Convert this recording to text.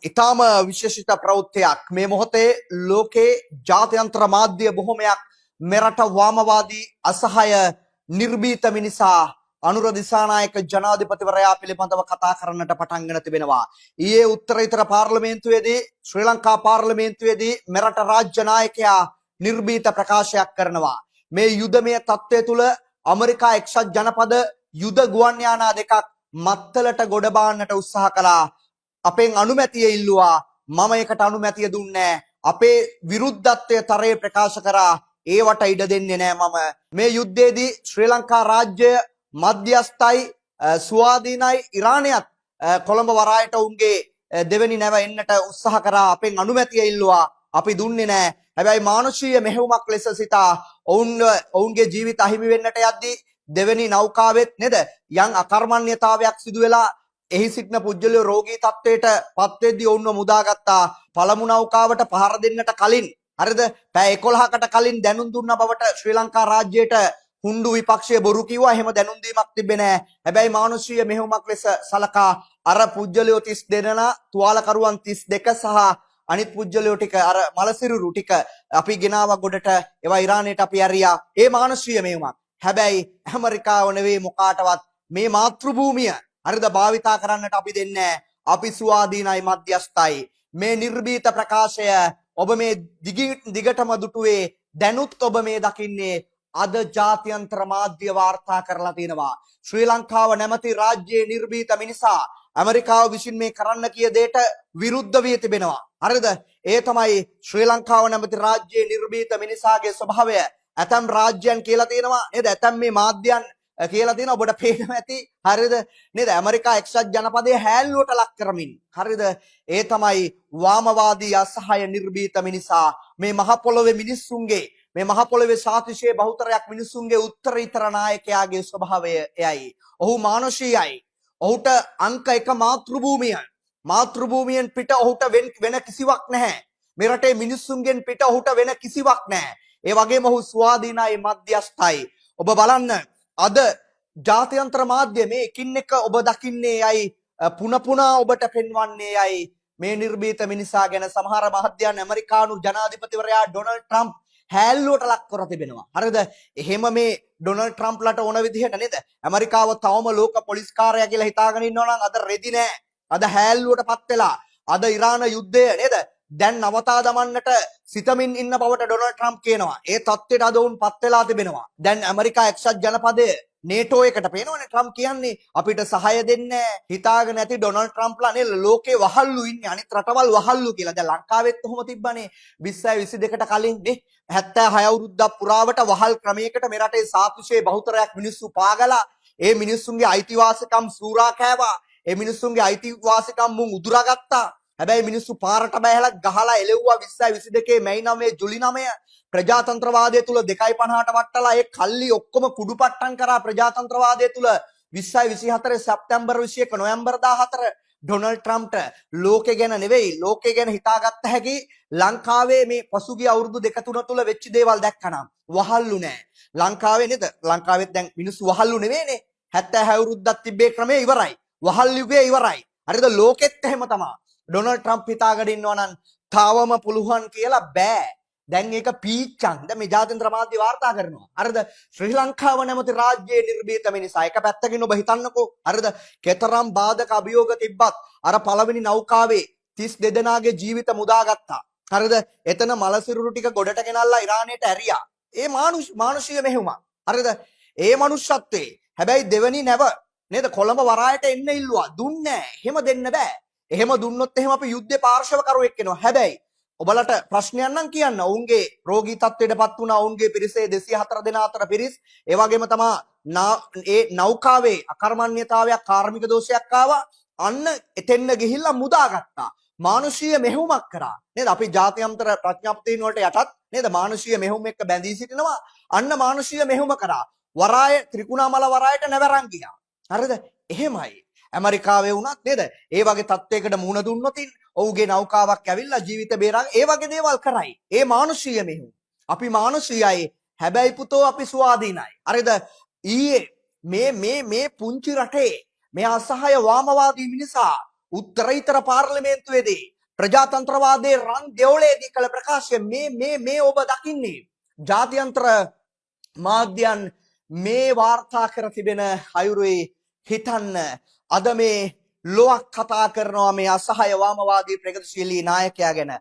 ඊටාම විශේෂිත ප්‍රවෘත්තියක් මේ මොහොතේ ලෝකේ ජාත්‍යන්තර මාධ්‍ය බොහොමයක් මෙරට වාමවාදී අසහාය නිර්භීත මිනිසා අනුර දිසානායක ජනාධිපතිවරයා පිළිබඳව කතා කරන්නට පටන් ගෙන තිබෙනවා. ඊයේ උත්තරීතර පාර්ලිමේන්තුවේදී ශ්‍රී ලංකා පාර්ලිමේන්තුවේදී මෙරට රාජ්‍ය නායකයා නිර්භීත ප්‍රකාශයක් කරනවා. මේ යුදමය තත්ත්වය තුල ඇමරිකා එක්සත් ජනපද යුද ගුවන් යානා දෙකක් මත්තලට ගොඩ බාන්නට උත්සාහ කළා. අපෙන් අනුමැතිය ඉල්ලුවා. මම ඒකට අනුමැතිය දුන්නේ අපේ විරුද්ධත්වය තරයේ ප්‍රකාශ කරා. ඒවට ඉඩ දෙන්නේ නැහැ මම. මේ යුද්ධයේදී ශ්‍රී ලංකා රාජ්‍ය මධ්‍යස්ථයි ස්වාධීනයි ඉරානයත් කොළඹ වරායට උන්ගේ දෙවෙනි නැව එන්නට උත්සාහ කරා. අපෙන් අනුමැතිය ඉල්ලුවා. අපි දුන්නේ නැහැ. හැබැයි මානුෂීය මෙහෙයුමක් ලෙස සිතා ඔවුන්ගේ ජීවිත අහිමි වෙන්නට යද්දී දෙවෙනි නෞකාවෙත් නේද යම් අකර්මණ්‍යතාවයක් සිදු වෙලා එහි සිටින පුජ්‍යලිය රෝගී තත්ත්වයට පත් වෙද්දී ඔවුන්ව මුදාගත්තා. පළමු නෞකාවට පහර දෙන්නට කලින් හරිද පැය 11කට කලින් දැනුම් දුන්න බවට ශ්‍රී ලංකා රාජ්‍යයට හුණ්ඩු විපක්ෂයේ බොරු කිව්වා. එහෙම දැනුම් දීමක් තිබෙන්නේ නැහැ. හැබැයි මානුෂීය මෙහෙයුමක් ලෙස සලකා අර පුජ්‍යලියෝ 32 දෙනා තුවාලකරුවන් 32 සහ අනිත් පුජ්‍යලියෝ ටික අර මලසිරුරු ටික අපි ගෙනාවා ගොඩට. ඒවා ඉරානයට අපි ඇරියා. ඒ මානුෂීය මෙහෙයුමක්. හැබැයි ඇමරිකාව නෙවෙයි මොකාටවත් මේ මාතෘභූමිය හරිද භාවිතා කරන්නට අපි දෙන්නේ. අපි ස්වාධීනයි මධ්‍යස්ථයි. මේ නිර්භීත ප්‍රකාශය ඔබ මේ දිගටම දුටුවේ. දැනුත් ඔබ මේ දකින්නේ අද ජාත්‍යන්තර මාධ්‍ය වාර්තා කරලා තියෙනවා. ශ්‍රී ලංකාව නැමැති රාජ්‍යයේ නිර්භීත මිනිසා ඇමරිකාව විසින් මේ කරන්න කිය දෙයට විරුද්ධ වී තිබෙනවා. හරිද? ඒ තමයි ශ්‍රී ලංකාව නැමැති රාජ්‍යයේ නිර්භීත මිනිසාගේ ස්වභාවය. ඇතම් රාජ්‍යයන් කියලා තියෙනවා නේද? ඇතම් මේ මාධ්‍යයන් කියලා තියෙනවා ඔබට පේනවා ඇති. හරිද? නේද? ඇමරිකා එක්සත් ජනපදයේ හැල්ලුවට ලක් කරමින්. හරිද? ඒ තමයි වාමවාදී අසහාය නිර්භීත මිනිසා. මේ මහ පොළොවේ මිනිස්සුන්ගේ මේ මහ පොළොවේ සාතිශය බහුතරයක් මිනිස්සුන්ගේ උත්තරීතර නායකයාගේ ස්වභාවය එයයි. ඔහු මානුෂීයයි. ඔහුට අංක 1 මාතෘභූමිය. මාතෘභූමියෙන් පිට ඔහුට වෙන කිසිවක් නැහැ. මේ රටේ මිනිස්සුන්ගෙන් පිට ඔහුට වෙන කිසිවක් නැහැ. ඒ වගේම ඔහු ස්වාධීනයි මධ්‍යස්ථයි. ඔබ බලන්න අද ජාත්‍යන්තර මාධ්‍ය මේ එකින් එක ඔබ දකින්නේ යයි පුන ඔබට පෙන්වන්නේ යයි මේ නිර්භීත මිනිසා ගැන සමහර මාධ්‍යයන් ඇමරිකානු ජනාධිපතිවරයා ඩොනල්ඩ් ට්‍රම්ප් හැල්ලුවට ලක් කර තිබෙනවා. හරිද? එහෙම මේ ඩොනල්ඩ් ට්‍රම්ප්ලට ඕන විදිහට නේද? ඇමරිකාව තවම ලෝක පොලිස් කාර්යය කියලා හිතාගෙන ඉන්නවා නම් අද රෙදි නෑ. අද හැල්ලුවටපත් වෙලා අද ඉරාන යුද්ධය නේද? දැන් නවතා දමන්නට සිතමින් ඉන්න බවට ඩොනල්ඩ් ට්‍රම්ප් කියනවා. ඒ තත්ත්වයට අද උන් පත් වෙලා තිබෙනවා. දැන් ඇමරිකා එක්සත් ජනපදයේ නේටෝ එකට පේනවනේ ට්‍රම්ප් කියන්නේ අපිට සහාය දෙන්නේ හිතාගෙන ඇති ඩොනල්ඩ් ට්‍රම්ප්ලා නේ ලෝකේ වහල්ලු ඉන්නේ අනිත් රටවල් වහල්ලු කියලා. දැන් ලංකාවෙත් කොහොම තිබ්බනේ 2022කට කලින් නේ 76 අවුරුද්දක් පුරාවට වහල් ක්‍රමයකට මේ රටේ සාතුෂේ බහුතරයක් මිනිස්සු පාගලා ඒ මිනිස්සුන්ගේ අයිතිවාසිකම් සූරා කෑවා. ඒ මිනිස්සුන්ගේ අයිතිවාසිකම් මුන් උදුරාගත්තා. හැබැයි මිනිස්සු පාරට බැහැලා ගහලා එලෙව්වා 2022 මැයි 9 ජුලි 9 ප්‍රජාතන්ත්‍රවාදය තුල 2.50ට වට්ටලා ඒ කල්ලි ඔක්කොම කුඩුපට්ටම් කරා ප්‍රජාතන්ත්‍රවාදය තුල 2024 සැප්තැම්බර් 21 නොවැම්බර් 14 ඩොනල්ඩ් ට්‍රම්ප්ට ලෝකේ ගැන නෙවෙයි ලෝකේ ගැන හිතාගත්ත හැකි ලංකාවේ මේ පසුගිය අවුරුදු 2-3 තුල වෙච්ච දේවල් දැක්කනම් වහල්ලු නෑ. ලංකාවේ නේද? ලංකාවෙත් දැන් මිනිස්සු වහල්ලු නෙවෙයිනේ. 76 අවුරුද්දක් තිබ්බේ ක්‍රමය ඉවරයි. වහල් යුගය ඉවරයි. හරිද? ලෝකෙත් එහෙම තමයි. ඩොනල්ඩ් ට්‍රම්ප් හිතාගෙන ඉන්නවා නම් තාවම පුළුවන් කියලා බෑ. දැන් ඒක පීච්චන්. දැන් මේ ජාත්‍යන්තර මාධ්‍ය වාර්තා කරනවා. හරිද? ශ්‍රී ලංකාව නැමැති රාජ්‍යයේ නිර්භීත මිනිසා එක පැත්තකින් ඔබ හිතන්නකෝ. හරිද? කතරම් බාධක අභියෝග තිබ්බත් අර පළවෙනි නෞකාවේ 32 දෙනාගේ ජීවිත මුදාගත්තා. හරිද? එතන මලසිරුරු ටික ගොඩට ගෙනල්ලා ඉරානයට ඇරියා. ඒ මානුෂීය මෙහෙයුමක්. හරිද? ඒ මනුෂ්‍යත්වේ. හැබැයි දෙවෙනි නැව නේද කොළඹ වරායට එන්න ඉල්ලුවා. දුන්නේ නැහැ. එහෙම දෙන්න බෑ. එහෙම දුන්නොත් එහෙම අපි යුද්ධේ පාර්ශවකරුවෙක් වෙනවා. හැබැයි ඔබලට ප්‍රශ්නයක් නම් කියන්න. ඔවුන්ගේ රෝගී තත්ත්වයටපත් වුණා. ඔවුන්ගේ පිරිසේ 204 දෙනා අතර පිරිස්. ඒ වගේම තමයි ඒ නෞකාවේ අකර්මණ්‍යතාවයක් කාර්මික දෝෂයක් ආවා. අන්න එතෙන්න ගිහිල්ලා මුදාගත්තා. මානුෂීය මෙහෙයුමක් කරා. නේද? අපි ජාත්‍යන්තර ප්‍රඥාප්තීන් වලට යටත් නේද? මානුෂීය මෙහෙයුම් එක්ක බැඳී සිටිනවා. අන්න මානුෂීය මෙහෙයුම කරා. වරාය ත්‍රිකුණාමල වරායට නැවරන් ගියා. හරිද? එහෙමයි. ඇමරිකාවේ වුණත් නේද? ඒ වගේ තත්වයකට මුහුණ දුන්නොත් ඔහුගේ නෞකාවක් ඇවිල්ලා ජීවිත බේරාගෙන ඒ වගේ දේවල් කරයි. ඒ මානුෂීය මෙහෙයුම්. අපි මානුෂීයයි. හැබැයි පුතෝ අපි ස්වාධීනයි. හරිද? ඊයේ මේ පුංචි රටේ මේ අසහාය වාමවාදී මිනිසා උත්තරීතර පාර්ලිමේන්තුවේදී ප්‍රජාතන්ත්‍රවාදයේ රන් දෙවොලේදී කළ ප්‍රකාශය මේ ඔබ දකින්නේ ජාත්‍යන්තර මාධ්‍යයන් මේ වාර්තා කර තිබෙන අයුරුයි හිතන්න අද මේ ලොවක් කතා කරනවා මේ අසහාය වාමවාදී ප්‍රගතිශීලී නායකයා ගැන